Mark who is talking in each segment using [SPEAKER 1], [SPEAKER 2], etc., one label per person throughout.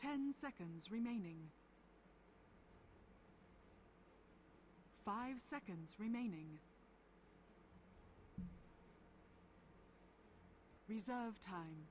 [SPEAKER 1] 10 seconds remaining. 5 seconds remaining. Reserve time.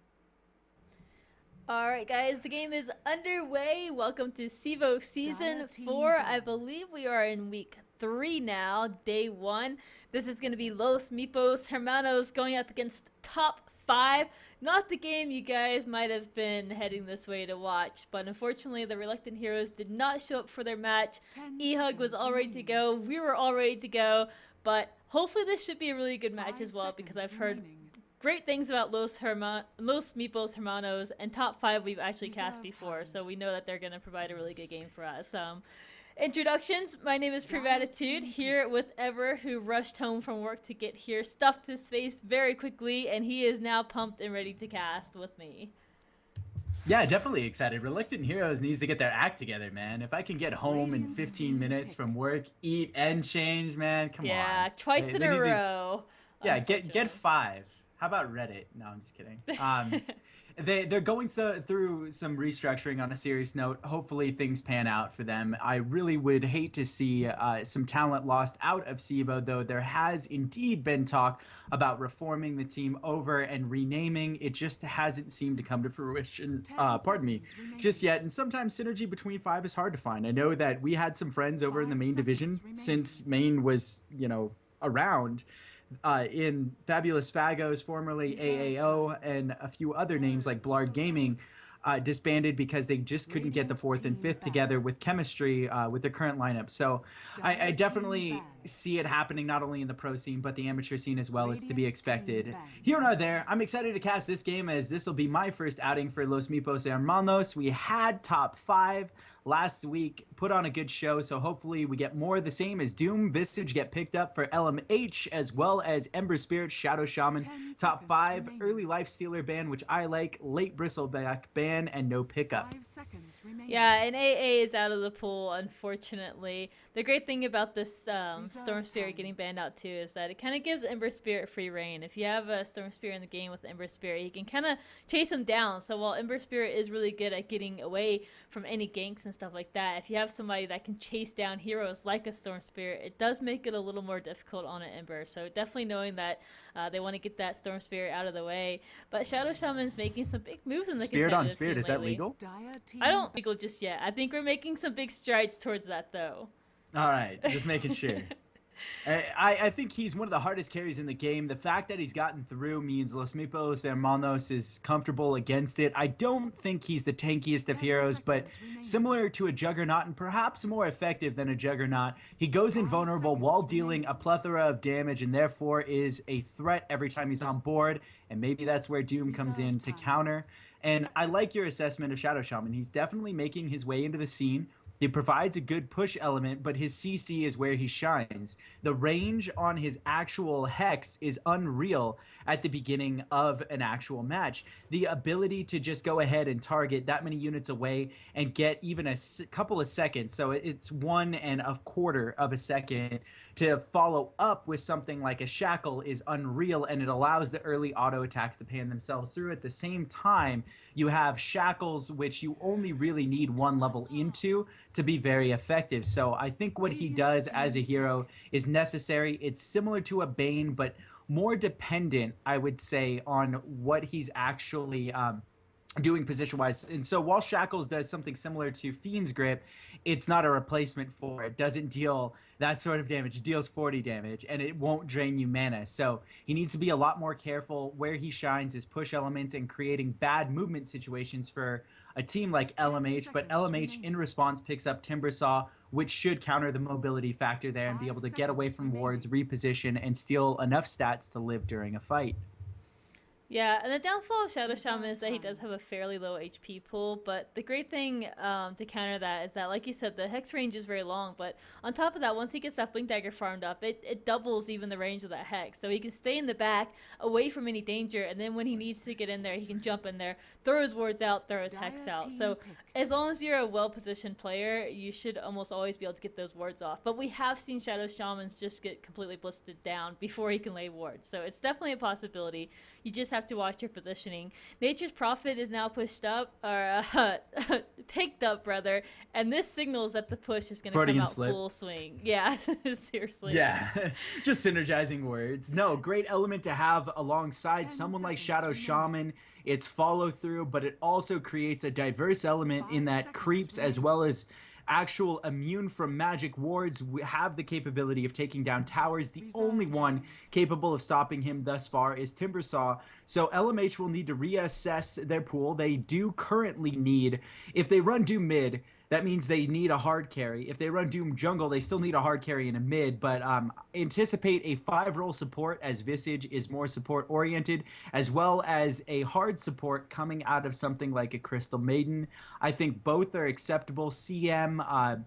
[SPEAKER 2] Alright guys, the game is underway. Welcome to CEVO Season 4. I believe we are in week 3 now, day 1. This is going to be Los Meepos Hermanos going up against top 5. Not the game you guys might have been heading this way to watch, but unfortunately the Reluctant Heroes did not show up for their match. E-Hug was all ready to go, we were all ready to go, but hopefully this should be a really good match as well, because I've heard great things about Los Meepos Hermanos, and top 5 we've actually cast before, so we know that they're going to provide a really good game for us. Introductions, my name is Privatitude, here with Ever, who rushed home from work to get here, stuffed his face very quickly, and he is now pumped and ready to cast with me.
[SPEAKER 3] Yeah, definitely excited. Reluctant Heroes needs to get their act together, man. If I can get home in 15 minutes from work, eat, and change, man, come on.
[SPEAKER 2] Yeah, twice in a row.
[SPEAKER 3] Yeah, get 5. How about Reddit? No, I'm just kidding. They're going through some restructuring on a serious note. Hopefully things pan out for them. I really would hate to see some talent lost out of CEVO, though there has indeed been talk about reforming the team over and renaming. It just hasn't seemed to come to fruition, just yet. And sometimes synergy between 5 is hard to find. I know that we had some friends over in the main division since Main was, around. In Fabulous Fagos, formerly AAO, and a few other names like Blard Gaming, disbanded because they just couldn't get the 4th and 5th together with chemistry with their current lineup. So I definitely see it happening not only in the pro scene but the amateur scene as well. It's to be expected. Here and there, I'm excited to cast this game as this will be my first outing for Los Meepos Hermanos. We had top 5 last week, put on a good show, so hopefully we get more of the same as Doom, Visage get picked up for LMH, as well as Ember Spirit, Shadow Shaman, top 5, early Life Stealer ban, which I like, late Bristleback ban, and no pickup.
[SPEAKER 2] Yeah, and AA is out of the pool, unfortunately. The great thing about this Storm Spirit getting banned out too is that it kind of gives Ember Spirit free reign. If you have a Storm Spirit in the game with Ember Spirit, you can kind of chase him down. So while Ember Spirit is really good at getting away from any ganks and stuff like that, if you have somebody that can chase down heroes like a Storm Spirit, it does make it a little more difficult on an Ember. So definitely knowing that they want to get that Storm Spirit out of the way. But Shadow Shaman's making some big moves in the
[SPEAKER 3] Spirit on Spirit, is
[SPEAKER 2] lately.
[SPEAKER 3] that legal?
[SPEAKER 2] I don't legal just yet. I think we're making some big strides towards that though.
[SPEAKER 3] All right, just making sure. I think he's one of the hardest carries in the game. The fact that he's gotten through means Los Meepos Hermanos is comfortable against it. I don't think he's the tankiest of heroes, but similar to a Juggernaut and perhaps more effective than a Juggernaut, he goes invulnerable while dealing a plethora of damage and therefore is a threat every time he's on board. And maybe that's where Doom comes in to counter. And I like your assessment of Shadow Shaman. He's definitely making his way into the scene. He provides a good push element, but his CC is where he shines. The range on his actual Hex is unreal at the beginning of an actual match. The ability to just go ahead and target that many units away and get even a couple of seconds, so it's 1 1/4 of a second, to follow up with something like a Shackle is unreal, and it allows the early auto attacks to pan themselves through. At the same time, you have Shackles, which you only really need 1 level into to be very effective. So I think what he does as a hero is necessary. It's similar to a Bane, but more dependent, I would say, on what he's actually doing position-wise. And so while Shackles does something similar to Fiend's Grip, it's not a replacement for it. Doesn't deal that sort of damage. It deals 40 damage, and it won't drain you mana. So he needs to be a lot more careful. Where he shines is push elements and creating bad movement situations for a team like LMH, but LMH in response picks up Timbersaw, which should counter the mobility factor there and be able to get away from wards, reposition, and steal enough stats to live during a fight.
[SPEAKER 2] Yeah, and the downfall of Shadow Shaman is that he does have a fairly low HP pool, but the great thing to counter that is that, like you said, the Hex range is very long, but on top of that, once he gets that Blink Dagger farmed up, it doubles even the range of that Hex, so he can stay in the back, away from any danger, and then when he needs to get in there, he can jump in there, throw his wards out, throw his hex
[SPEAKER 1] Dire
[SPEAKER 2] out.
[SPEAKER 1] team
[SPEAKER 2] So
[SPEAKER 1] pick.
[SPEAKER 2] as long as you're a well-positioned player, you should almost always be able to get those wards off. But we have seen Shadow Shamans just get completely blistered down before he can lay wards. So it's definitely a possibility. You just have to watch your positioning. Nature's Prophet is now pushed up, or picked up, rather. And this signals that the push is going to come out full swing. Yeah, seriously.
[SPEAKER 3] Yeah, just synergizing words. No, great element to have alongside
[SPEAKER 1] 10
[SPEAKER 3] someone like
[SPEAKER 1] seconds
[SPEAKER 3] Shadow
[SPEAKER 1] remaining.
[SPEAKER 3] Shaman. It's follow through, but it also creates a diverse element in
[SPEAKER 1] 5
[SPEAKER 3] that
[SPEAKER 1] seconds
[SPEAKER 3] creeps as
[SPEAKER 1] remaining.
[SPEAKER 3] well as actual immune from magic wards have the capability of taking down towers. The
[SPEAKER 1] Reserve
[SPEAKER 3] only one
[SPEAKER 1] time.
[SPEAKER 3] capable of stopping him thus far is Timbersaw. So LMH will need to reassess their pool. They do currently need, if they run Doom mid, that means they need a hard carry. If they run Doom jungle, they still need a hard carry in a mid, but anticipate a 5-role support as Visage is more support oriented, as well as a hard support coming out of something like a Crystal Maiden. I think both are acceptable. CM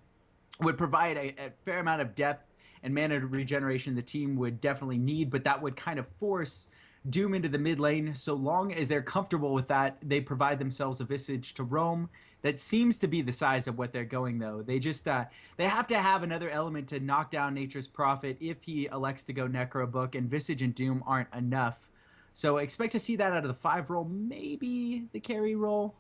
[SPEAKER 3] would provide a fair amount of depth and mana regeneration the team would definitely need, but that would kind of force Doom into the mid lane. So long as they're comfortable with that, they provide themselves a Visage to roam. That seems to be the size of what they're going, though. They just they have to have another element to knock down Nature's Prophet if he elects to go Necro Book, and Visage and Doom aren't enough. So expect to see that out of the 5 role, maybe the carry role.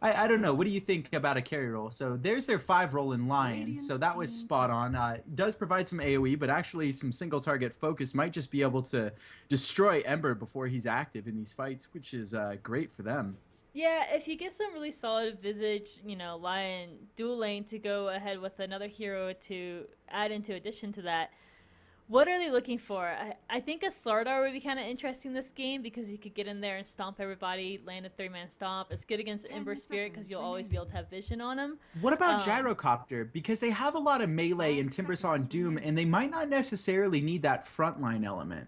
[SPEAKER 3] I don't know. What do you think about a carry roll? So there's their 5 roll in Lion.
[SPEAKER 1] Radiant
[SPEAKER 3] So that was
[SPEAKER 1] team
[SPEAKER 3] spot on. Does provide some AoE, but actually some single target focus might just be able to destroy Ember before he's active in these fights, which is great for them.
[SPEAKER 2] Yeah, if you get some really solid Visage, Lion dual lane to go ahead with another hero to add into addition to that, what are they looking for? I think a Slardar would be kind of interesting this game because you could get in there and stomp everybody, land a 3-man stomp. It's good against
[SPEAKER 1] 10
[SPEAKER 2] Ember Spirit because
[SPEAKER 1] seconds
[SPEAKER 2] you'll always be able to have vision on him.
[SPEAKER 3] What about Gyrocopter? Because they have a lot of melee
[SPEAKER 1] 5
[SPEAKER 3] in Timbersaw and
[SPEAKER 1] seconds
[SPEAKER 3] Doom,
[SPEAKER 1] remaining.
[SPEAKER 3] and they might not necessarily need that frontline element.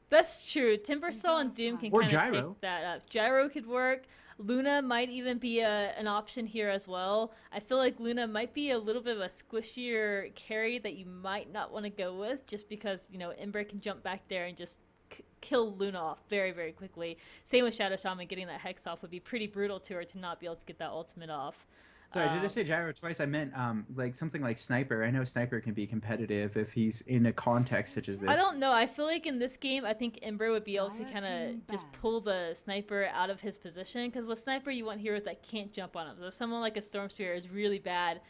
[SPEAKER 2] That's true. Timbersaw and
[SPEAKER 1] Reserve
[SPEAKER 2] Doom can
[SPEAKER 1] time.
[SPEAKER 3] Or
[SPEAKER 2] kind of
[SPEAKER 3] Gyro.
[SPEAKER 2] take that up. Gyro could work. Luna might even be an option here as well. I feel like Luna might be a little bit of a squishier carry that you might not want to go with just because, Ember can jump back there and just kill Luna off very, very quickly. Same with Shadow Shaman. Getting that Hex off would be pretty brutal to her to not be able to get that ultimate off.
[SPEAKER 3] Sorry, did I say Gyro twice? I meant like something like Sniper. I know Sniper can be competitive if he's in a context such as this.
[SPEAKER 2] I don't know. I feel like in this game, I think Ember would be able to
[SPEAKER 1] Dire
[SPEAKER 2] kind
[SPEAKER 1] team
[SPEAKER 2] of just
[SPEAKER 1] ban.
[SPEAKER 2] pull the Sniper out of his position. Because with Sniper, you want heroes that can't jump on him. So someone like a Storm Spirit is really bad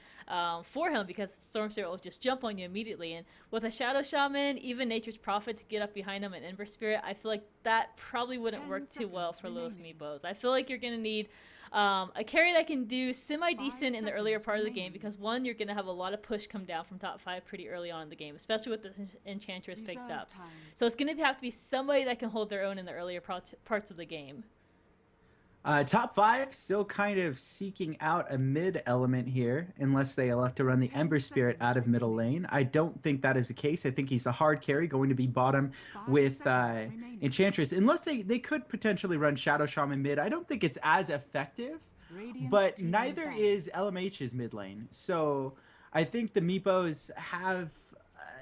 [SPEAKER 2] for him because Storm Spirit will just jump on you immediately. And with a Shadow Shaman, even Nature's Prophet to get up behind him and Ember Spirit, I feel like that probably wouldn't
[SPEAKER 1] 10
[SPEAKER 2] work too well
[SPEAKER 1] seconds
[SPEAKER 2] for Los
[SPEAKER 1] remaining.
[SPEAKER 2] Meepos. I feel like you're going to need a carry that can do semi-decent in the earlier
[SPEAKER 1] seconds
[SPEAKER 2] part of the game
[SPEAKER 1] remaining.
[SPEAKER 2] because one, you're going to have a lot of push come down from top 5 pretty early on in the game, especially with the Enchantress picked
[SPEAKER 1] Reserve
[SPEAKER 2] up.
[SPEAKER 1] time.
[SPEAKER 2] So it's going to have to be somebody that can hold their own in the earlier parts of the game.
[SPEAKER 3] Top 5 still kind of seeking out a mid element here, unless they elect to run the
[SPEAKER 1] 10
[SPEAKER 3] Ember Spirit
[SPEAKER 1] seconds
[SPEAKER 3] out of middle
[SPEAKER 1] remaining.
[SPEAKER 3] lane. I don't think that is the case. I think he's a hard carry, going to be bottom
[SPEAKER 1] 5
[SPEAKER 3] with
[SPEAKER 1] seconds remaining.
[SPEAKER 3] Enchantress, unless they could potentially run Shadow Shaman mid. I don't think it's as effective,
[SPEAKER 1] Radiant
[SPEAKER 3] but
[SPEAKER 1] team
[SPEAKER 3] neither
[SPEAKER 1] ban.
[SPEAKER 3] is LMH's mid lane. So I think the Meepos have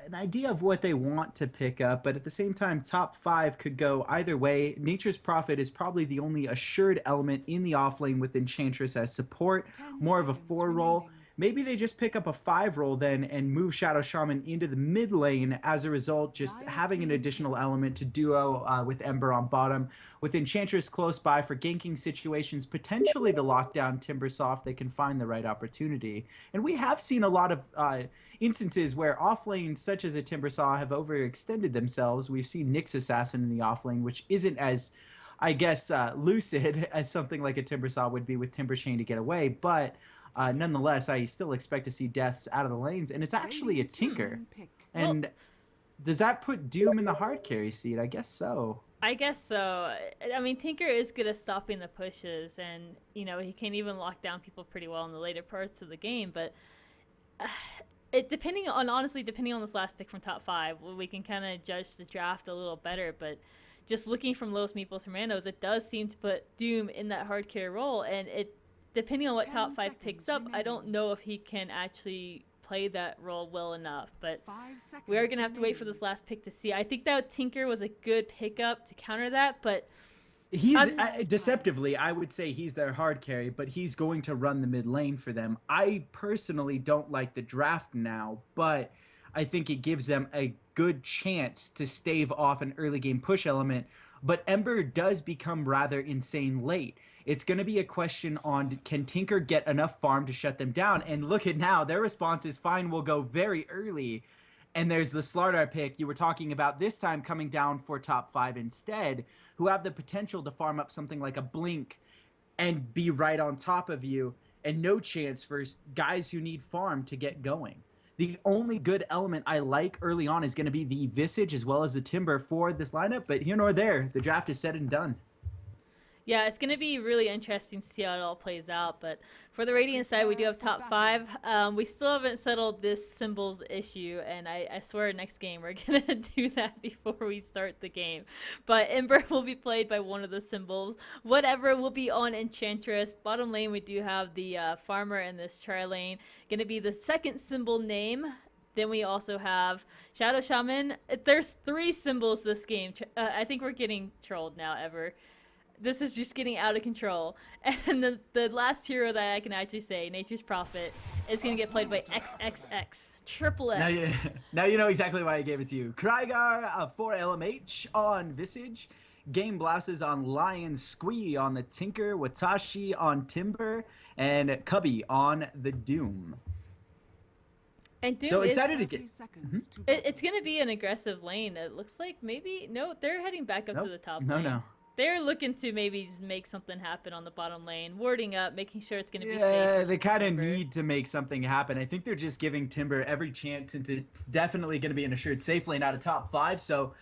[SPEAKER 3] an idea of what they want to pick up, but at the same time, top 5 could go either way. Nature's Prophet is probably the only assured element in the offlane with Enchantress as support,
[SPEAKER 1] 10
[SPEAKER 3] more of a
[SPEAKER 1] seconds
[SPEAKER 3] 4 roll.
[SPEAKER 1] remaining.
[SPEAKER 3] Maybe they just pick up a 5 roll then and move Shadow Shaman into the mid lane as a result, just
[SPEAKER 1] Dire
[SPEAKER 3] having an
[SPEAKER 1] team
[SPEAKER 3] additional element to duo with Ember on bottom, with Enchantress close by for ganking situations, potentially to lock down Timbersaw if they can find the right opportunity. And we have seen a lot of instances where offlanes such as a Timbersaw have overextended themselves. We've seen Nyx Assassin in the offlane, which isn't as, I guess, lucid as something like a Timbersaw would be with Timberchain to get away, but nonetheless, I still expect to see deaths out of the lanes, and it's actually a
[SPEAKER 1] Radiant
[SPEAKER 3] Tinker.
[SPEAKER 1] team pick.
[SPEAKER 3] And does that put Doom in the hard carry seat? I guess so.
[SPEAKER 2] I guess so. I mean, Tinker is good at stopping the pushes, and he can even lock down people pretty well in the later parts of the game. But depending on this last pick from top 5, we can kind of judge the draft a little better. But just looking from Los Meepos Hermanos, it does seem to put Doom in that hard carry role, and depending on what
[SPEAKER 1] 10
[SPEAKER 2] top 5 picks up,
[SPEAKER 1] seconds
[SPEAKER 2] I don't
[SPEAKER 1] remaining.
[SPEAKER 2] know if he can actually play that role well enough. But
[SPEAKER 1] 5 seconds
[SPEAKER 2] we are going to have to wait for
[SPEAKER 1] remaining.
[SPEAKER 2] this last pick to see. I think that Tinker was a good pickup to counter that, but
[SPEAKER 3] He's
[SPEAKER 2] I'm-
[SPEAKER 3] deceptively, I would say he's their hard carry, but he's going to run the mid lane for them. I personally don't like the draft now, but I think it gives them a good chance to stave off an early game push element. But Ember does become rather insane late. It's going to be a question on can Tinker get enough farm to shut them down? And look at now, their response is fine, we'll go very early. And there's the Slardar pick you were talking about this time coming down for top 5 instead, who have the potential to farm up something like a Blink and be right on top of you, and no chance for guys who need farm to get going. The only good element I like early on is going to be the Visage as well as the Timber for this lineup, but here nor there, the draft is said and done.
[SPEAKER 2] Yeah, it's going to be really interesting to see how it all plays out. But for the Radiant side, we do have top 5. We still haven't settled this symbols issue, and I swear next game we're going to do that before we start the game. But Ember will be played by one of the symbols. Whatever will be on Enchantress. Bottom lane, we do have the Farmer in this tri lane. Going to be the second symbol name. Then we also have Shadow Shaman. There's 3 symbols this game. I think we're getting trolled now, Ever. This is just getting out of control. And the last hero that I can actually say, Nature's Prophet, is going to get played by XXX. Triple X.
[SPEAKER 3] Now you know exactly why I gave it to you. Krygar for LMH on Visage. Game Blasses on Lion. Squee on the Tinker. Watashi on Timber. And Cubby on the Doom.
[SPEAKER 2] And Doom
[SPEAKER 3] So
[SPEAKER 2] is,
[SPEAKER 3] excited to get...
[SPEAKER 2] it's going to be an aggressive lane. It looks like maybe... No, they're heading back up to the top lane.
[SPEAKER 3] No.
[SPEAKER 2] They're looking to maybe just make something happen on the bottom lane, warding up, making sure it's going to be safe.
[SPEAKER 3] Yeah, they kind of need to make something happen. I think they're just giving Timber every chance since it's definitely going to be an assured safe lane out of top 5. So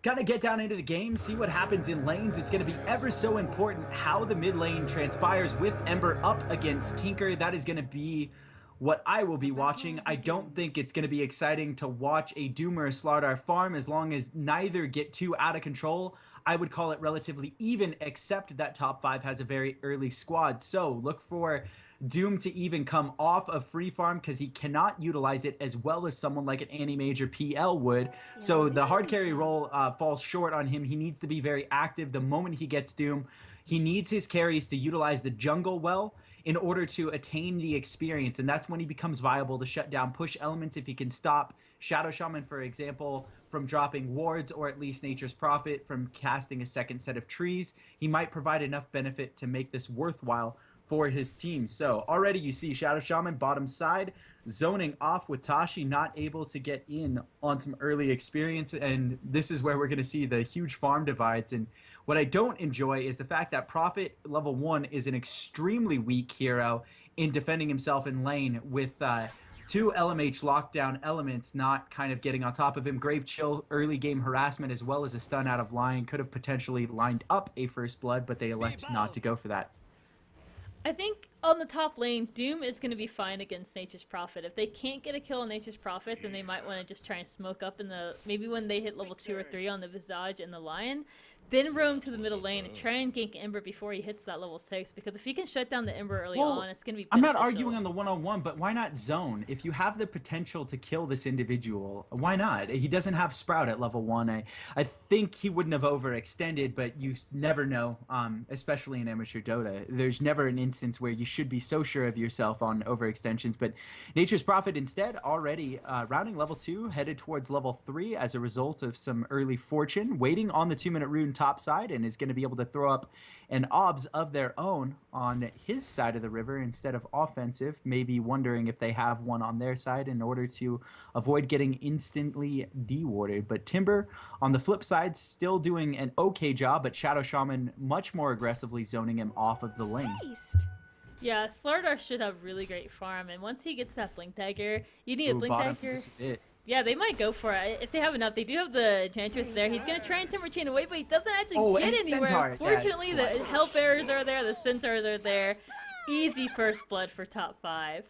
[SPEAKER 3] kind of get down into the game, see what happens in lanes. It's going to be ever so important how the mid lane transpires with Ember up against Tinker. That is going to be what I will be watching. I don't think it's going to be exciting to watch a Doom or a Slardar farm as long as neither get too out of control. I would call it relatively even, except that top 5 has a very early squad. So look for Doom to even come off of free farm because he cannot utilize it as well as someone like an Anti-Major PL would. So the hard carry role falls short on him. He needs to be very active the moment he gets Doom. He needs his carries to utilize the jungle well in order to attain the experience, and that's when he becomes viable to shut down push elements if he can stop Shadow Shaman, for example, from dropping wards, or at least Nature's Prophet from casting a second set of trees. He might provide enough benefit to make this worthwhile for his team. So already you see Shadow Shaman bottom side zoning off with Tashi, not able to get in on some early experience, and this is where we're going to see the huge farm divides. And what I don't enjoy is the fact that Prophet level 1 is an extremely weak hero in defending himself in lane with 2 LMH lockdown elements not kind of getting on top of him. Grave Chill, early game harassment, as well as a stun out of line could have potentially lined up a first blood, but they elect not to go for that.
[SPEAKER 2] I think on the top lane, Doom is going to be fine against Nature's Prophet. If they can't get a kill on Nature's Prophet, then they might want to just try and smoke up in the... Maybe when they hit level 2 or 3 on the Visage and the Lion, then roam to the middle lane and try and gank Ember before he hits that level 6. Because if he can shut down the Ember early on, it's going to be
[SPEAKER 3] I'm not
[SPEAKER 2] beneficial.
[SPEAKER 3] arguing on the one-on-one, but why not zone? If you have the potential to kill this individual, why not? He doesn't have Sprout at level 1. I think he wouldn't have overextended, but you never know, especially in amateur Dota. There's never an instance where you should be so sure of yourself on overextensions. But Nature's Prophet instead already rounding level 2, headed towards level 3 as a result of some early fortune, waiting on the 2-minute rune top side, and is going to be able to throw up an obs of their own on his side of the river instead of offensive, maybe wondering if they have one on their side in order to avoid getting instantly dewarded. But Timber on the flip side still doing an okay job, but Shadow Shaman much more aggressively zoning him off of the lane.
[SPEAKER 2] Yeah, Slardar should have really great farm, and once he gets that Blink Dagger, you need a Blink
[SPEAKER 3] Bottom,
[SPEAKER 2] Dagger.
[SPEAKER 3] this is it.
[SPEAKER 2] Yeah, they might go for it. If they have enough, they do have the Enchantress there. He's going to try and Timber Chain away, but he doesn't actually get
[SPEAKER 3] and
[SPEAKER 2] anywhere.
[SPEAKER 3] Centaur.
[SPEAKER 2] Unfortunately,
[SPEAKER 3] Yeah,
[SPEAKER 2] the Hell Bearers are there, the Centaurs are there. Easy first blood for top 5.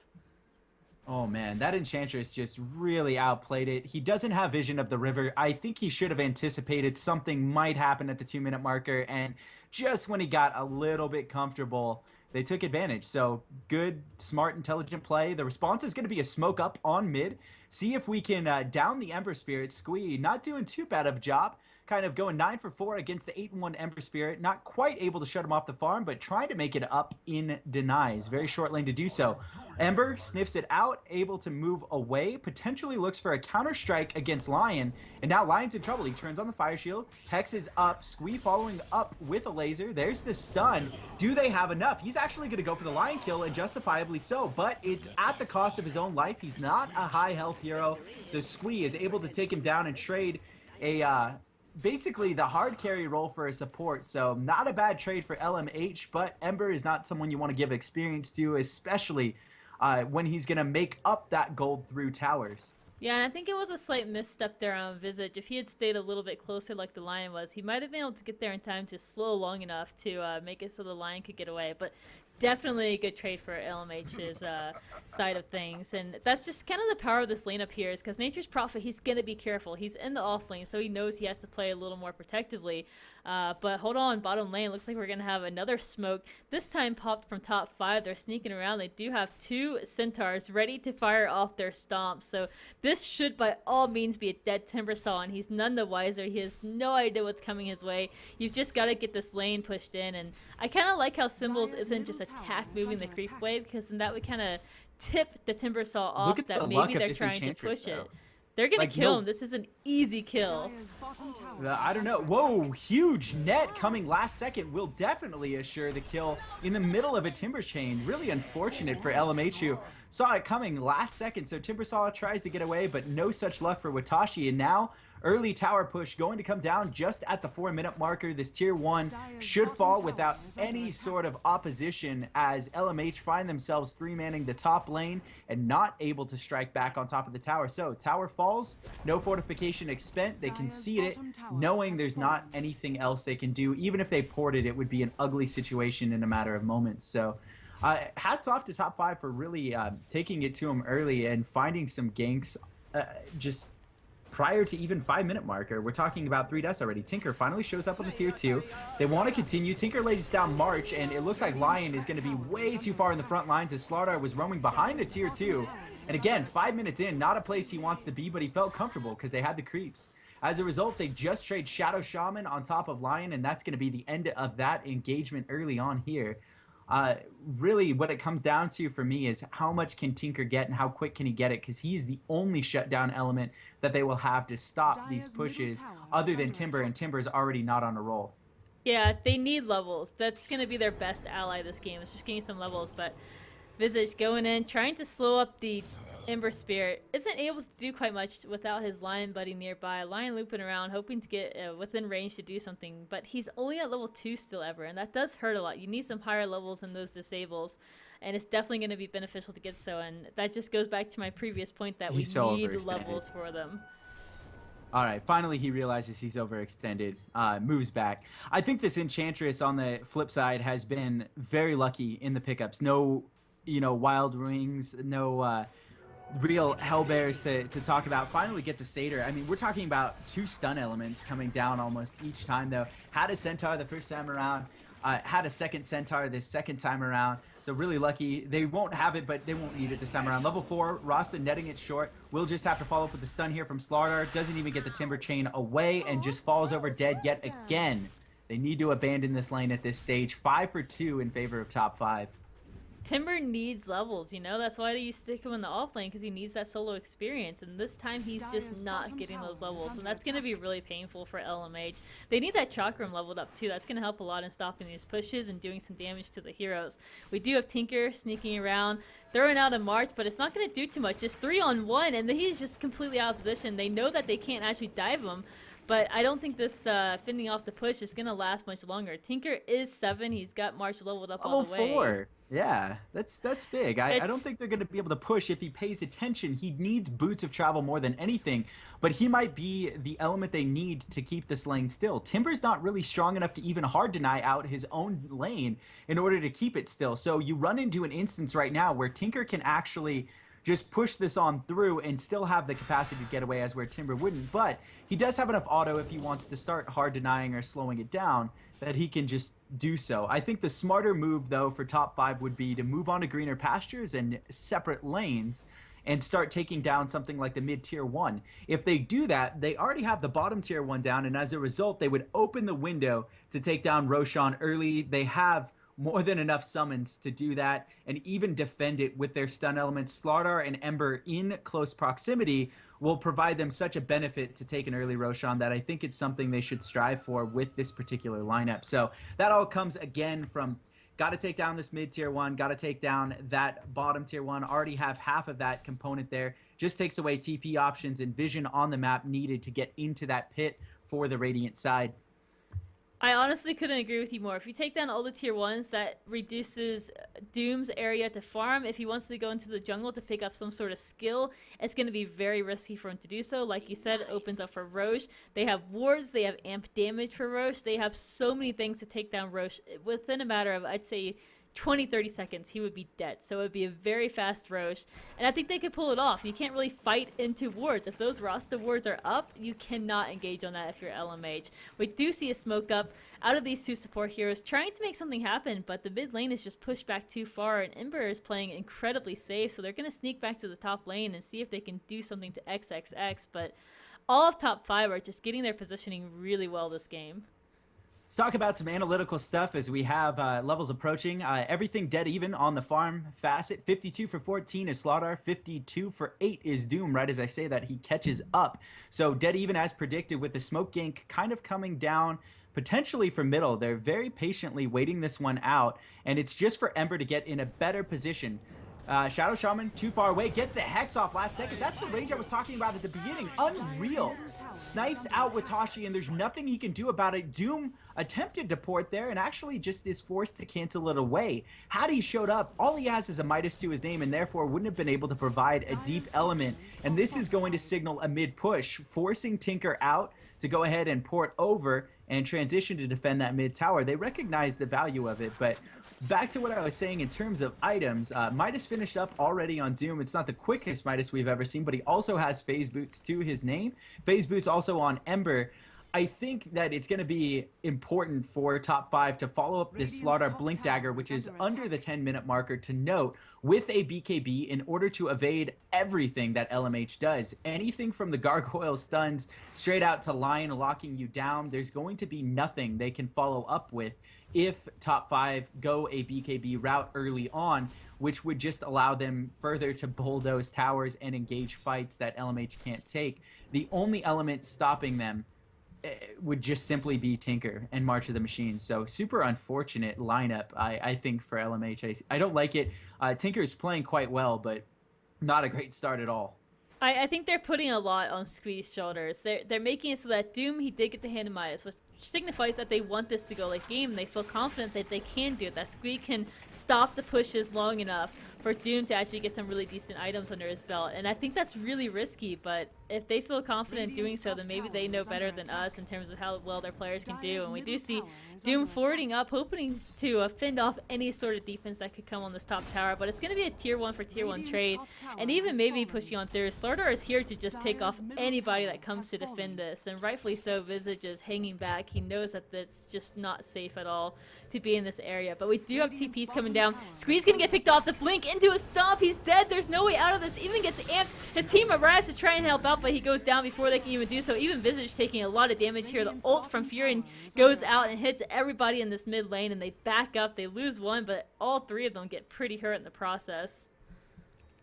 [SPEAKER 3] Oh man, that Enchantress just really outplayed it. He doesn't have vision of the river. I think he should have anticipated something might happen at the 2-minute marker, and just when he got a little bit comfortable, they took advantage. So good, smart, intelligent play. The response is going to be a smoke up on mid. see if we can down the Ember Spirit. Squee not doing too bad of a job. Kind of going 9 for 4 against the 8-1 Ember Spirit. Not quite able to shut him off the farm, but trying to make it up in denies. Very short lane to do so. Ember sniffs it out, able to move away, potentially looks for a counter strike against Lion, and now Lion's in trouble. He turns on the Fire Shield, Hex is up, Squee following up with a laser. There's the stun. Do they have enough? He's actually going to go for the Lion kill, and justifiably so, but it's at the cost of his own life. He's not a high health hero, so Squee is able to take him down and trade a basically the hard carry role for a support. So not a bad trade for LMH, but Ember is not someone you want to give experience to, especially when he's going to make up that gold through towers.
[SPEAKER 2] Yeah, and I think it was a slight misstep there on Visage. If he had stayed a little bit closer like the Lion was, he might have been able to get there in time to slow long enough to make it so the Lion could get away. But definitely a good trade for LMH's side of things. And that's just kind of the power of this lane up here, is because Nature's Prophet, he's going to be careful. He's in the off lane, so he knows he has to play a little more protectively. But hold on, bottom lane, looks like we're going to have another smoke. This time popped from top 5. They're sneaking around. They do have 2 Centaurs ready to fire off their stomps. So this should by all means be a dead Timbersaw, and he's none the wiser. He has no idea what's coming his way. You've just got to get this lane pushed in. And I kind of like how Symbols isn't just attack moving the creep wave, because then that would kind of tip the Timbersaw off that maybe they're trying to push it. They're going to kill him. This is an easy kill.
[SPEAKER 3] I don't know. Whoa, huge net coming last second will definitely assure the kill in the middle of a Timber chain. Really unfortunate for LMHU. Saw it coming last second, so Timbersaw tries to get away, but no such luck for Watashi. And now, early tower push going to come down just at the 4-minute marker. This tier 1 should fall without any sort of opposition, as LMH find themselves 3-manning the top lane and not able to strike back on top of the tower. So tower falls, no fortification expent. They concede it, knowing there's not anything else they can do. Even if they ported, it would be an ugly situation in a matter of moments. So hats off to top 5 for really taking it to them early and finding some ganks just prior to even 5-minute marker. We're talking about 3 deaths already. Tinker finally shows up on the tier 2. They want to continue. Tinker lays down March, and it looks like Lion is going to be way too far in the front lines, as Slardar was roaming behind the tier 2. And again, 5 minutes in, not a place he wants to be, but he felt comfortable because they had the creeps. As a result, they just trade Shadow Shaman on top of Lion, and that's going to be the end of that engagement early on here. Really what it comes down to for me is how much can Tinker get and how quick can he get it, because he's the only shutdown element that they will have to stop these pushes other than Timber, and Timber's already not on a roll.
[SPEAKER 2] Yeah, they need levels. That's going to be their best ally this game. It's just getting some levels, but Visage going in, trying to slow up the Ember Spirit. Isn't able to do quite much without his Lion buddy nearby. Lion looping around, hoping to get within range to do something, but he's only at level 2 still ever, and that does hurt a lot. You need some higher levels in those disables, and it's definitely going to be beneficial to get so, and that just goes back to my previous point that we need levels for them.
[SPEAKER 3] All right, finally he realizes he's overextended, moves back. I think this Enchantress on the flip side has been very lucky in the pickups. No, Wild Wings, no real Hellbears to talk about. Finally gets a Satyr. I mean, we're talking about 2 stun elements coming down almost each time, though. Had a Centaur the first time around. Had a second Centaur this second time around. So really lucky. They won't have it, but they won't need it this time around. Level 4, Rasa netting it short. Will just have to follow up with the stun here from Slardar. Doesn't even get the Timber Chain away and just falls over dead yet again. They need to abandon this lane at this stage. 5 for 2 in favor of top 5.
[SPEAKER 2] Timber needs levels, that's why you stick him in the off lane, because he needs that solo experience, and this time he's just not getting those levels, and that's going to be really painful for LMH. They need that Chakram leveled up too. That's going to help a lot in stopping these pushes and doing some damage to the heroes. We do have Tinker sneaking around, throwing out a March, but it's not going to do too much. Just 3-on-1, and he's just completely out of position. They know that they can't actually dive him, but I don't think this fending off the push is going to last much longer. Tinker is 7. He's got March leveled up all the way.
[SPEAKER 3] Level 4. Yeah, that's big. I don't think they're going to be able to push if he pays attention. He needs Boots of Travel more than anything, but he might be the element they need to keep this lane still. Timber's not really strong enough to even hard deny out his own lane in order to keep it still. So you run into an instance right now where Tinker can actually just push this on through and still have the capacity to get away, as where Timber wouldn't. But he does have enough auto if he wants to start hard denying or slowing it down that he can just do so. I think the smarter move, though, for top 5 would be to move on to greener pastures and separate lanes and start taking down something like the mid tier 1. If they do that, they already have the bottom tier 1 down, and as a result, they would open the window to take down Roshan early. They have more than enough summons to do that and even defend it with their stun elements. Slardar and Ember in close proximity will provide them such a benefit to take an early Roshan that I think it's something they should strive for with this particular lineup. So that all comes again from got to take down this mid tier 1, got to take down that bottom tier 1, already have half of that component there. Just takes away TP options and vision on the map needed to get into that pit for the Radiant side.
[SPEAKER 2] I honestly couldn't agree with you more. If you take down all the tier 1s, that reduces Doom's area to farm. If he wants to go into the jungle to pick up some sort of skill, it's going to be very risky for him to do so. Like you said, it opens up for Roche. They have wards, they have amp damage for Roche. They have so many things to take down Roche. Within a matter of, I'd say, 20-30 seconds, he would be dead. So it would be a very fast Roche, and I think they could pull it off. You can't really fight into wards. If those Rasta wards are up, you cannot engage on that if you're LMH. We do see a smoke up out of these two support heroes trying to make something happen, but the mid lane is just pushed back too far, and Ember is playing incredibly safe, so they're going to sneak back to the top lane and see if they can do something to XXX, but all of top 5 are just getting their positioning really well this game.
[SPEAKER 3] Let's talk about some analytical stuff as we have levels approaching. Everything dead even on the farm facet. 52 for 14 is Slardar. 52 for 8 is Doom. Right as I say that, he catches up. So dead even as predicted with the smoke gank kind of coming down potentially from middle. They're very patiently waiting this one out, and it's just for Ember to get in a better position. Shadow Shaman too far away, gets the Hex off last second. That's the range I was talking about at the beginning. Unreal. Snipes out Watashi, and there's nothing he can do about it. Doom attempted to port there and actually just is forced to cancel it away. Had he showed up, all he has is a Midas to his name and therefore wouldn't have been able to provide a deep element. And this is going to signal a mid push, forcing Tinker out to go ahead and port over and transition to defend that mid tower. They recognize the value of it, but back to what I was saying in terms of items, Midas finished up already on Doom. It's not the quickest Midas we've ever seen, but he also has Phase Boots to his name. Phase Boots also on Ember. I think that it's going to be important for top 5 to follow up this Slardar Blink Dagger, which is under the 10-minute marker, to note with a BKB in order to evade everything that LMH does. Anything from the gargoyle stuns straight out to Lion locking you down, there's going to be nothing they can follow up with if top 5 go a BKB route early on, which would just allow them further to bulldoze towers and engage fights that LMH can't take. The only element stopping them would just simply be Tinker and March of the Machines. So super unfortunate lineup, I think, for LMH. I don't like it. Tinker is playing quite well, but not a great start at all.
[SPEAKER 2] I think they're putting a lot on Squeeze's shoulders. They're making it so that Doom, he did get the hand of Midas, which signifies that they want this to go late game. They feel confident that they can do it, that Squeeze can stop the pushes long enough for Doom to actually get some really decent items under his belt. And I think that's really risky, but if they feel confident doing so, then maybe they know better than us in terms of how well their players can do. And we do see Doom forwarding up, hoping to fend off any sort of defense that could come on this top tower. But it's going to be a tier 1 for tier 1 trade, and even maybe pushing on through. Slardar is here to just pick off anybody that comes to defend this, and rightfully so. Visage is hanging back. He knows that it's just not safe at all to be in this area. But we do have TPs coming down. Squeeze gonna get picked off. The blink into a stomp. He's dead. There's no way out of this. Even gets amped. His team arrives to try and help out, but he goes down before they can even do so. Even Visage taking a lot of damage here. The ult from Fury goes out and hits everybody in this mid lane, and they back up. They lose one, but all 3 of them get pretty hurt in the process.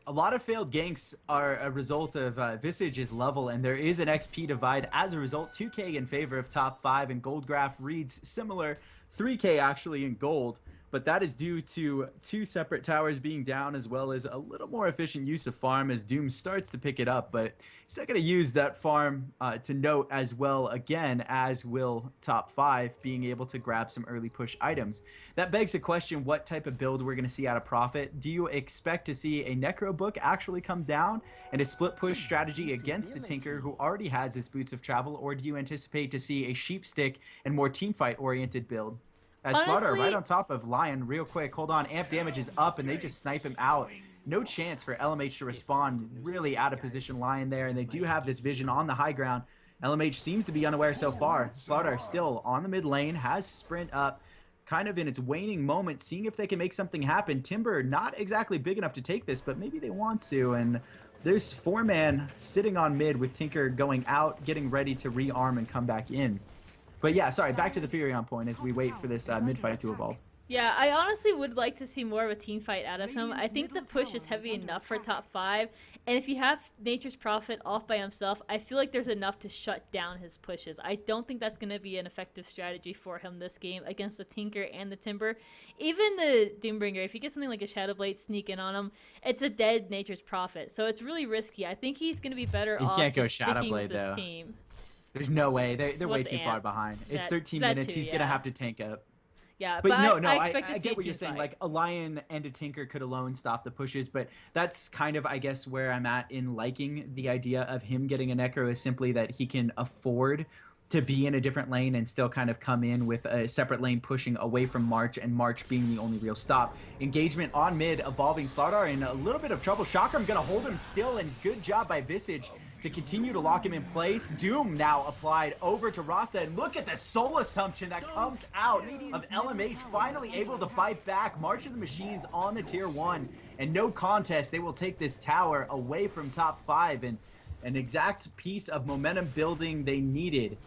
[SPEAKER 3] A lot of failed ganks are a result of Visage's level, and there is an XP divide as a result. 2k in favor of top 5, and Gold Graph reads similar, 3k actually in gold, but that is due to 2 separate towers being down, as well as a little more efficient use of farm as Doom starts to pick it up, but he's not going to use that farm to note as well again, as will top 5 being able to grab some early push items. That begs the question, what type of build we're going to see out of Prophet. Do you expect to see a Necro Book actually come down and a split push strategy against the Tinker, who already has his Boots of Travel, or do you anticipate to see a Sheep Stick and more teamfight oriented build? As Slardar right on top of Lion real quick. Hold on, amp damage is up and they just snipe him out. No chance for LMH to respond. Really out of position Lion there, and they do have this vision on the high ground. LMH seems to be unaware so far. Slardar still on the mid lane, has sprint up, kind of in its waning moment, seeing if they can make something happen. Timber not exactly big enough to take this, but maybe they want to, and there's 4-man sitting on mid with Tinker going out, getting ready to rearm and come back in. But yeah, sorry, back to the Furion point as we wait for this mid fight to evolve.
[SPEAKER 2] Yeah, I honestly would like to see more of a team fight out of him. I think the push is heavy enough for top 5, and if you have Nature's Prophet off by himself, I feel like there's enough to shut down his pushes. I don't think that's going to be an effective strategy for him this game against the Tinker and the Timber. Even the Doombringer, if you get something like a Shadow Blade sneak in on him, it's a dead Nature's Prophet, so it's really risky. I think he's going to be better off
[SPEAKER 3] can't go
[SPEAKER 2] just
[SPEAKER 3] Shadow
[SPEAKER 2] sticking
[SPEAKER 3] Blade,
[SPEAKER 2] with this
[SPEAKER 3] though.
[SPEAKER 2] team.
[SPEAKER 3] There's no way. They're way
[SPEAKER 2] With
[SPEAKER 3] too
[SPEAKER 2] Amp.
[SPEAKER 3] far behind. It's 13
[SPEAKER 2] that
[SPEAKER 3] minutes.
[SPEAKER 2] too,
[SPEAKER 3] He's
[SPEAKER 2] yeah.
[SPEAKER 3] going to have to tank up.
[SPEAKER 2] Yeah,
[SPEAKER 3] But no,
[SPEAKER 2] I expect to
[SPEAKER 3] I
[SPEAKER 2] see
[SPEAKER 3] get
[SPEAKER 2] a
[SPEAKER 3] what you're
[SPEAKER 2] team
[SPEAKER 3] saying.
[SPEAKER 2] fight.
[SPEAKER 3] Like, a Lion and a Tinker could alone stop the pushes, but that's kind of, I guess, where I'm at in liking the idea of him getting a Necro is simply that he can afford to be in a different lane and still kind of come in with a separate lane pushing away from March, and March being the only real stop. Engagement on mid, evolving Slardar in a little bit of trouble. Chakram gonna hold him still, and good job by Visage to continue to lock him in place. Doom now applied over to Rasta, and look at the soul assumption that comes out of LMH, finally able to bite back. March of the Machines on the tier 1, and no contest. They will take this tower away from top 5, and an exact piece of momentum building they needed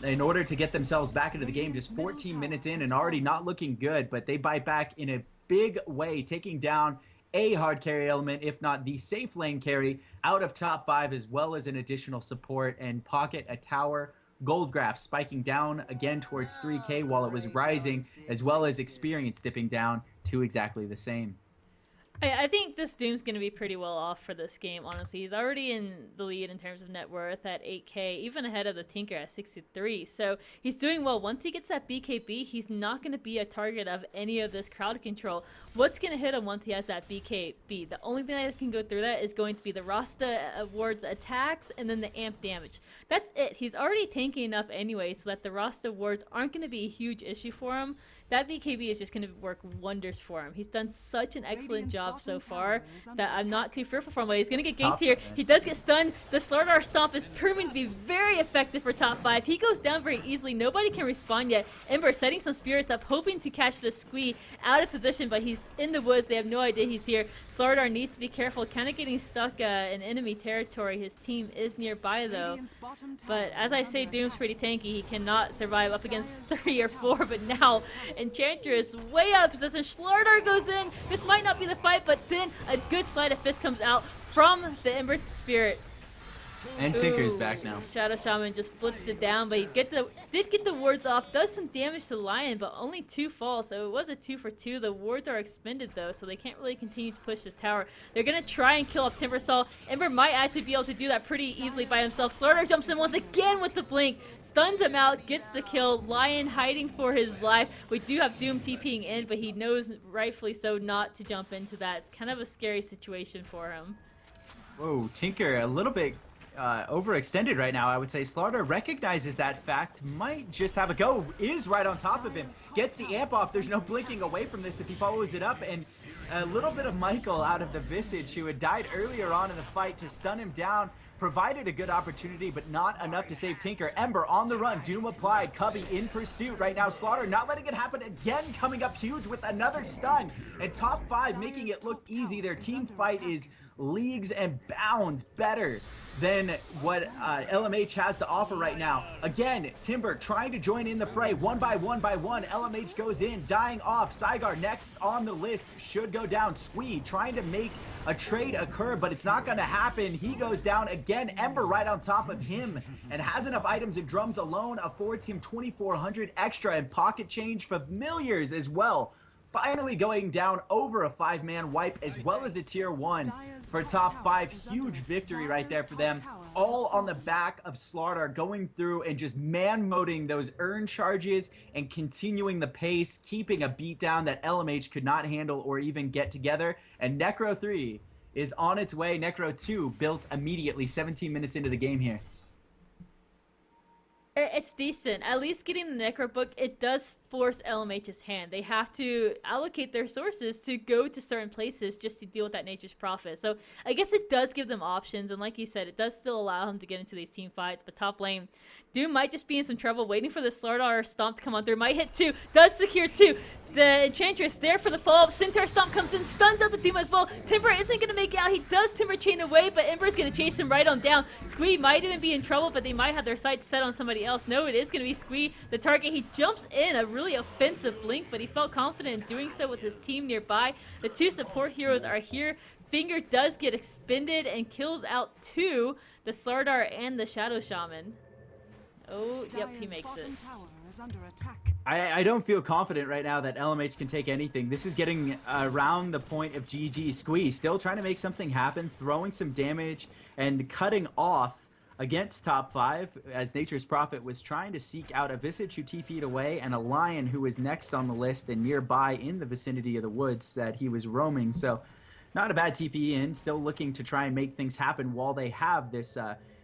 [SPEAKER 3] in order to get themselves back into the game. Just 14 minutes in and already not looking good, but they bite back in a big way, taking down a hard carry element, if not the safe lane carry, out of top 5, as well as an additional support, and pocket a tower. Goldgraph spiking down again towards 3k while it was rising, as well as experience dipping down to exactly the same.
[SPEAKER 2] I think this Doom's going to be pretty well off for this game, honestly. He's already in the lead in terms of net worth at 8k, even ahead of the Tinker at 63. So he's doing well. Once he gets that BKB, he's not going to be a target of any of this crowd control. What's going to hit him once he has that BKB? The only thing that can go through that is going to be the Rasta wards attacks and then the amp damage. That's it. He's already tanky enough anyway so that the Rasta wards aren't going to be a huge issue for him. That BKB is just going to work wonders for him. He's done such an excellent job so far that I'm not too fearful for him. But he's going to get ganked here. He does get stunned. The Slardar Stomp is proving to be very effective for top 5. He goes down very easily. Nobody can respond yet. Ember setting some spirits up, hoping to catch the Squee out of position, but he's in the woods. They have no idea he's here. Slardar needs to be careful, kind of getting stuck in enemy territory. His team is nearby, though. But as I say, Doom's pretty tanky. He cannot survive up against 3 or 4, but now Enchantress way out of position. Slardar goes in. This might not be the fight, but then a good sleight of fist comes out from the Ember Spirit.
[SPEAKER 3] And Tinker's back now.
[SPEAKER 2] Shadow Shaman just blitzed it down, but he did get the wards off. Does some damage to Lion, but only 2 falls, so it was a 2 for 2. The wards are expended, though, so they can't really continue to push this tower. They're going to try and kill off Timbersaw. Ember might actually be able to do that pretty easily by himself. Slardar jumps in once again with the blink, stuns him out, gets the kill. Lion hiding for his life. We do have Doom TPing in, but he knows, rightfully so, not to jump into that. It's kind of a scary situation for him.
[SPEAKER 3] Whoa, Tinker a little bit overextended right now, I would say. Slardar recognizes that fact, might just have a go, is right on top of him, gets the amp off. There's no blinking away from this if he follows it up, and a little bit of Michael out of the Visage, who had died earlier on in the fight, to stun him down. Provided a good opportunity, but not enough to save Tinker. Ember on the run, Doom applied, Cubby in pursuit right now. Slardar not letting it happen again, coming up huge with another stun. And top 5 making it look easy. Their team fight is leagues and bounds better than what LMH has to offer right now. Again, Timber trying to join in the fray. One by one. LMH goes in, dying off. Saigar next on the list, should go down. Squee trying to make a trade occur, but it's not going to happen. He goes down again. Ember right on top of him, and has enough items and drums alone affords him 2,400 extra and pocket change. Familiars as well. Finally going down over a 5-man wipe, as well as a tier 1 for top 5. Huge victory right there for them. All on the back of Slardar going through and just man-moding those earn charges and continuing the pace, keeping a beatdown that LMH could not handle or even get together. And Necro 3 is on its way. Necro 2 built immediately 17 minutes into the game here.
[SPEAKER 2] It's decent. At least getting the Necro book, it does force LMH's hand. They have to allocate their sources to go to certain places just to deal with that Nature's Prophet. So I guess it does give them options, and like you said, it does still allow them to get into these team fights. But top lane, Doom might just be in some trouble waiting for the Slardar Stomp to come on through. Might hit 2, does secure 2. The Enchantress there for the follow-up. Centaur Stomp comes in, stuns out the Doom as well. Timber isn't going to make it out. He does Timber Chain away, but Ember's going to chase him right on down. Squee might even be in trouble, but they might have their sights set on somebody else. No, it is going to be Squee, the target. He jumps in a really offensive blink, but he felt confident in doing so with his team nearby. The 2 support heroes are here. Finger does get expended and kills out 2, the Slardar and the Shadow Shaman. Oh, yep, he
[SPEAKER 1] Dire's
[SPEAKER 2] makes it.
[SPEAKER 1] bottom tower is under attack.
[SPEAKER 3] I don't feel confident right now that LMH can take anything. This is getting around the point of GG. Squeeze still trying to make something happen, throwing some damage and cutting off against top 5 as Nature's Prophet was trying to seek out a Visage who TP'd away and a Lion who was next on the list and nearby in the vicinity of the woods that he was roaming. So not a bad TP in, still looking to try and make things happen while they have this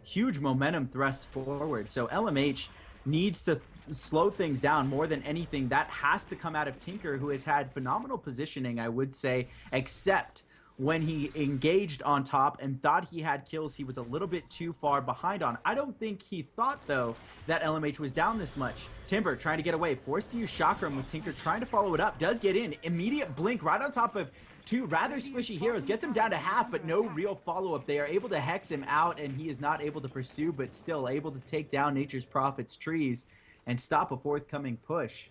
[SPEAKER 3] huge momentum thrust forward. So LMH needs to slow things down more than anything. That has to come out of Tinker, who has had phenomenal positioning, I would say, except when he engaged on top and thought he had kills, he was a little bit too far behind on. I don't think he thought, though, that LMH was down this much. Timber trying to get away, forced to use Chakram with Tinker trying to follow it up, does get in. Immediate blink right on top of 2 rather squishy heroes, gets him down to half, but no real follow-up. They are able to hex him out, and he is not able to pursue, but still able to take down Nature's Prophet's trees and stop a forthcoming push.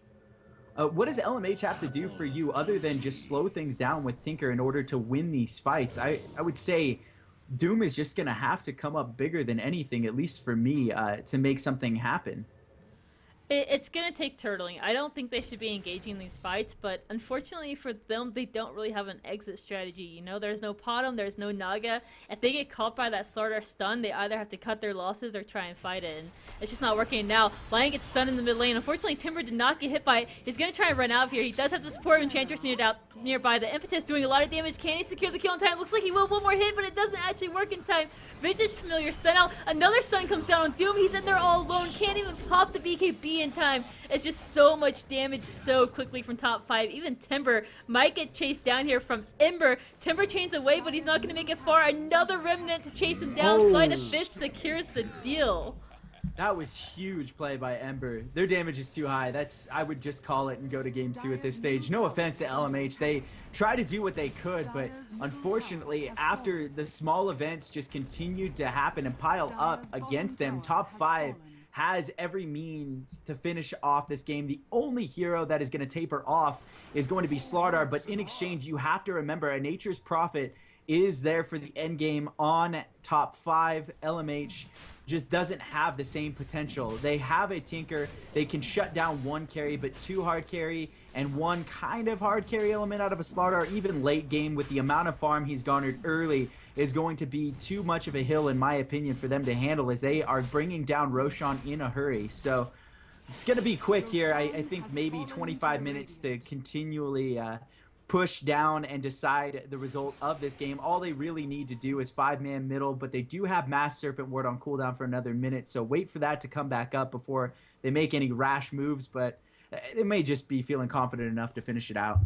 [SPEAKER 3] What does LMH have to do for you other than just slow things down with Tinker in order to win these fights? I would say Doom is just going to have to come up bigger than anything, at least for me, to make something happen.
[SPEAKER 2] It's going to take turtling. I don't think they should be engaging in these fights, but unfortunately for them, they don't really have an exit strategy. You know, there's no Potom, there's no Naga. If they get caught by that Slardar stun, they either have to cut their losses or try and fight it, and it's just not working now. Lion gets stunned in the mid lane. Unfortunately, Timber did not get hit by it. He's going to try and run out of here. He does have the support of Enchantress nearby. The Impetus doing a lot of damage. Can he secure the kill in time? Looks like he will. One more hit, but it doesn't actually work in time. Vintage Familiar stun out. Another stun comes down on Doom. He's in there all alone. Can't even pop the BKB in time. It's just so much damage so quickly from top 5. Even Timber might get chased down here from Ember. Timber chains away, but he's not going to make it far. Another Remnant to chase him down. Sleight of Fist secures the deal.
[SPEAKER 3] That was huge play by Ember. Their damage is too high. I would just call it and go to game 2 at this stage. No offense to LMH. They tried to do what they could, but unfortunately, after the small events just continued to happen and pile up against them, top 5 has every means to finish off this game. The only hero that is going to taper off is going to be Slardar, but in exchange, you have to remember a Nature's Prophet is there for the end game on top 5. LMH just doesn't have the same potential. They have a Tinker. They can shut down 1 carry, but 2 hard carry and 1 kind of hard carry element out of a Slardar, even late game with the amount of farm he's garnered early, is going to be too much of a hill, in my opinion, for them to handle as they are bringing down Roshan in a hurry. So it's going to be quick here. I think maybe 25 minutes to continually push down and decide the result of this game. All they really need to do is 5-man middle, but they do have Mass Serpent Ward on cooldown for another minute, so wait for that to come back up before they make any rash moves, but they may just be feeling confident enough to finish it out.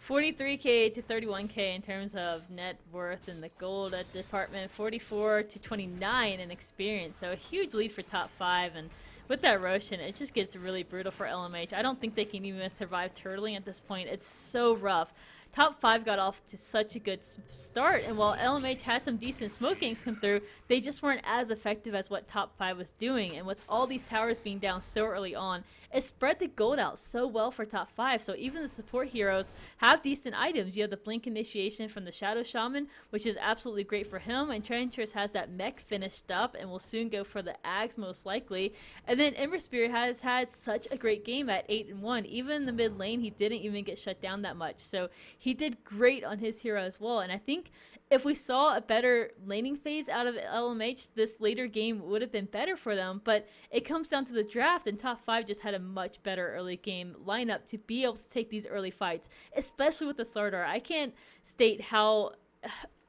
[SPEAKER 2] 43k to 31k in terms of net worth in the gold at department, 44 to 29 in experience, so a huge lead for top 5. And with that Roshan, it just gets really brutal for LMH. I don't think they can even survive turtling at this point. It's so rough. Top 5 got off to such a good start, and while LMH had some decent smoke ganks come through, they just weren't as effective as what top 5 was doing. And with all these towers being down so early on, it spread the gold out so well for top 5. So even the support heroes have decent items. You have the Blink Initiation from the Shadow Shaman, which is absolutely great for him. And Enchantress has that mech finished up and will soon go for the Ags most likely. And then Ember Spirit has had such a great game at 8-1. Even in the mid lane, he didn't even get shut down that much. So he did great on his hero as well. And I think if we saw a better laning phase out of LMH, this later game would have been better for them. But it comes down to the draft, and top 5 just had a much better early game lineup to be able to take these early fights, especially with the Slardar. I can't state how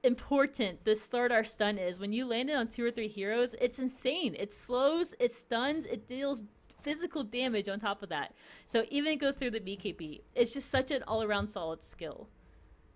[SPEAKER 2] important this Slardar stun is. When you land it on 2 or 3 heroes, it's insane. It slows, it stuns, it deals physical damage on top of that. So even it goes through the BKB. It's just such an all-around solid skill.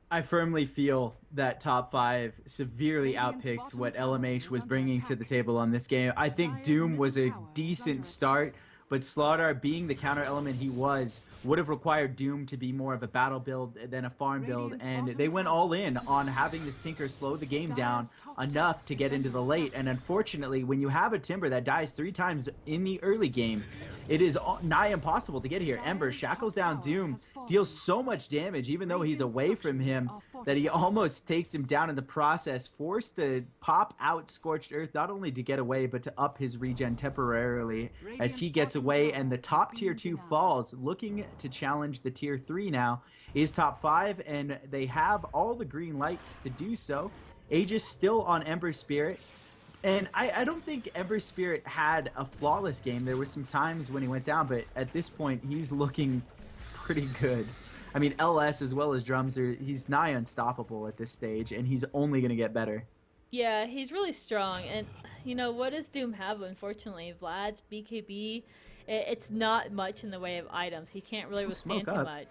[SPEAKER 3] I firmly feel that top 5 severely
[SPEAKER 1] Radiant's
[SPEAKER 3] outpicks
[SPEAKER 1] bottom
[SPEAKER 3] what
[SPEAKER 1] tower
[SPEAKER 3] LMH
[SPEAKER 1] is
[SPEAKER 3] was
[SPEAKER 1] under
[SPEAKER 3] bringing to the
[SPEAKER 1] attack.
[SPEAKER 3] table on this game. I think
[SPEAKER 1] Dire's
[SPEAKER 3] Doom was a
[SPEAKER 1] middle tower is
[SPEAKER 3] decent
[SPEAKER 1] under
[SPEAKER 3] start, but Slardar, being the counter element he was, would have required Doom to be more of a battle build than a farm build,
[SPEAKER 1] Radiant's
[SPEAKER 3] and
[SPEAKER 1] bottom
[SPEAKER 3] they went
[SPEAKER 1] tower
[SPEAKER 3] all
[SPEAKER 1] is
[SPEAKER 3] in
[SPEAKER 1] under
[SPEAKER 3] on
[SPEAKER 1] attack.
[SPEAKER 3] having this Tinker slow the game down
[SPEAKER 1] Dire's top
[SPEAKER 3] enough
[SPEAKER 1] tower
[SPEAKER 3] to
[SPEAKER 1] is
[SPEAKER 3] get into
[SPEAKER 1] under
[SPEAKER 3] the late,
[SPEAKER 1] attack.
[SPEAKER 3] and unfortunately, when you have a Timber that dies 3 times in the early game, it is nigh impossible to get here. Ember
[SPEAKER 1] Dire's
[SPEAKER 3] shackles
[SPEAKER 1] top
[SPEAKER 3] down
[SPEAKER 1] tower
[SPEAKER 3] Doom,
[SPEAKER 1] has fallen.
[SPEAKER 3] deals so much damage, even though he's
[SPEAKER 1] Radiant's
[SPEAKER 3] away from him,
[SPEAKER 1] structures are
[SPEAKER 3] that he
[SPEAKER 1] fortified.
[SPEAKER 3] almost takes him down in the process, forced to pop out Scorched Earth, not only to get away, but to up his regen temporarily as he
[SPEAKER 1] Radiant's
[SPEAKER 3] gets
[SPEAKER 1] bottom
[SPEAKER 3] away,
[SPEAKER 1] tower
[SPEAKER 3] and the
[SPEAKER 1] has
[SPEAKER 3] top
[SPEAKER 1] been
[SPEAKER 3] tier 2
[SPEAKER 1] denied.
[SPEAKER 3] falls, looking to challenge the tier 3 now, is top 5, and they have all the green lights to do so. Aegis still on Ember Spirit, and I don't think Ember Spirit had a flawless game. There were some times when he went down, but at this point, he's looking pretty good. I mean, LS as well as Drums, he's nigh unstoppable at this stage, and he's only going to get better.
[SPEAKER 2] Yeah, he's really strong. And, you know, what does Doom have, unfortunately? Vlad's BKB, it's not much in the way of items. He can't really withstand
[SPEAKER 3] Smoke
[SPEAKER 2] too
[SPEAKER 3] up.
[SPEAKER 2] much.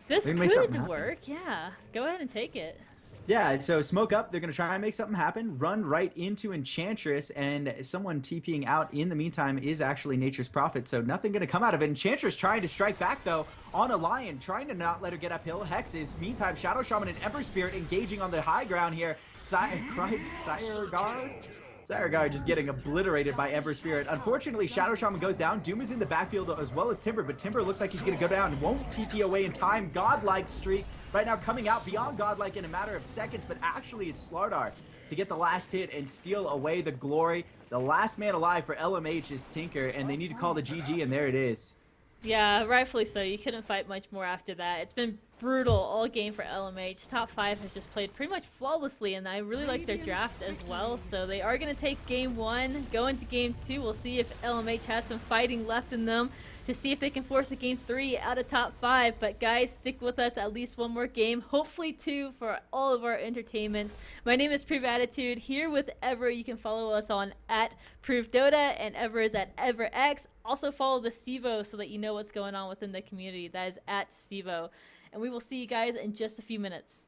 [SPEAKER 2] This
[SPEAKER 3] Maybe make something
[SPEAKER 2] could
[SPEAKER 3] happen.
[SPEAKER 2] work, yeah. Go ahead and take it.
[SPEAKER 3] Yeah, so smoke up. They're going to try and make something happen. Run right into Enchantress, and someone TPing out in the meantime is actually Nature's Prophet, so nothing going to come out of it. Enchantress trying to strike back, though, on a Lion, trying to not let her get uphill. Hex is, meantime, Shadow Shaman and Ember Spirit engaging on the high ground here. Siregar just getting obliterated by Ember Spirit. Unfortunately, Shadow Shaman goes down. Doom is in the backfield as well as Timber, but Timber looks like he's going to go down. Won't TP away in time. Godlike streak right now coming out beyond Godlike in a matter of seconds, but actually it's Slardar to get the last hit and steal away the glory. The last man alive for LMH is Tinker, and they need to call the GG, and there it is.
[SPEAKER 2] Yeah, rightfully so. You couldn't fight much more after that. It's been brutal all game for LMH. Top 5 has just played pretty much flawlessly, and I really like their draft as well. So they are going to take game 1, go into game 2. We'll see if LMH has some fighting left in them to see if they can force a game 3 out of top 5. But guys, stick with us at least one more game, hopefully 2 for all of our entertainments. My name is Prove Attitude, here with Ever. You can follow us on @ProveDota, and Ever is at EverX. Also follow the CEVO so that you know what's going on within the community. That is @CEVO. And we will see you guys in just a few minutes.